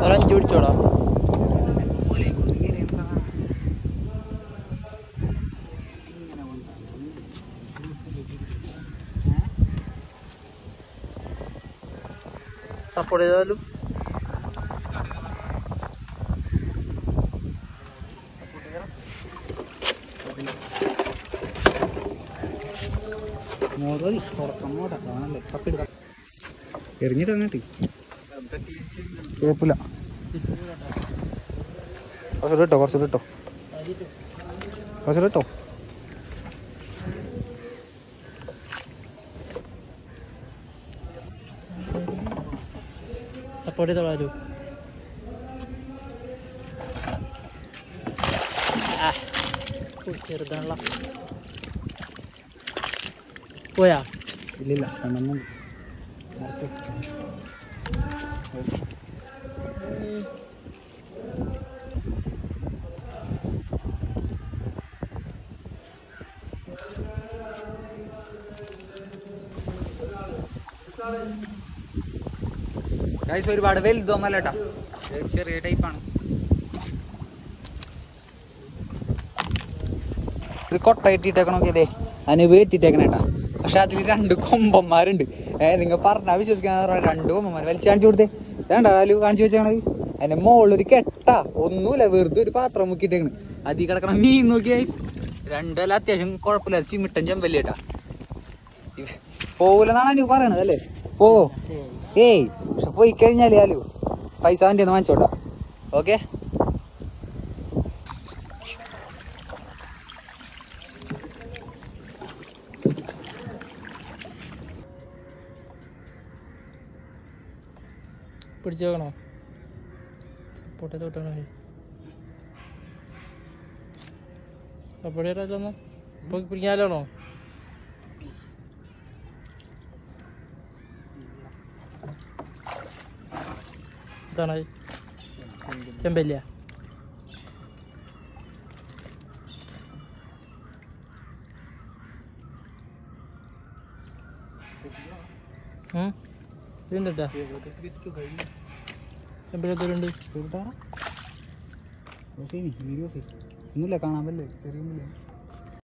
ഒരഞ്ച് പിടിച്ചോടാ. സപ്പോർട്ട് ചെയ്താലും എറിഞ്ഞിട്ട് അങ്ങോട്ട് കുഴപ്പമില്ല. കുറച്ചുകൂടെ ഇട്ടോ. സപ്പോർട്ട് ചെയ്തോളൂ. ചെറുതാണല്ലോ. പോയാ ഇല്ലില്ല കണ്ണൊന്നും മറിച്ച് ഒരുപാട് വലുതൊന്നല്ല കേട്ടാ, ചെറിയ ടൈപ്പാണ്. ഇത് കൊട്ടയിട്ടിട്ടേക്കണ നോക്കിയതേ, അതിന് വേറ്റിട്ടേക്കണേട്ടാ. പക്ഷെ അതിൽ 2 കൊമ്പന്മാരുണ്ട്. നിങ്ങൾ പറഞ്ഞാൽ വിശ്വസിക്കാൻ 2 കൊമ്പന്മാർ വലിച്ചു കാണിച്ചു കൊടുത്തേ. വേണ്ട അതിൽ കാണിച്ചു വെച്ചാണത്. അതിന്റെ മുകളിലൊരു കെട്ടാ, ഒന്നുമില്ല, വെറുതെ ഒരു പാത്രം മുക്കിയിട്ടേക്കണ്. അതിൽ കിടക്കണ മീൻ നോക്കിയായി 2 അത്യാവശ്യം കുഴപ്പമില്ല, ചിമിട്ടൻ ചെമ്പല്ലി കേട്ടാ. പോകൂലെന്നാണ് എനിക്ക് പറയണത് അല്ലേ? പോവോ? ഏയ് പക്ഷെ പോയി കഴിഞ്ഞാലേ ആലു പൈസ വണ്ടി ഒന്ന് വാങ്ങിച്ചോട്ടാ. ഓക്കെ, പിടിച്ചു വെക്കണോ? സപ്പോർട്ട് ചെയ്ത് വിട്ടണോ? സപ്പോർട്ട് ചെയ്താലൊന്ന് പിടിക്കാലോ? ഇതാണ് ചെമ്പല്ല. ഇതുണ്ടാ ചെമ്പല്ലത്തോരുണ്ട്. ഒന്നുമില്ല, കാണാൻ പറ്റില്ല.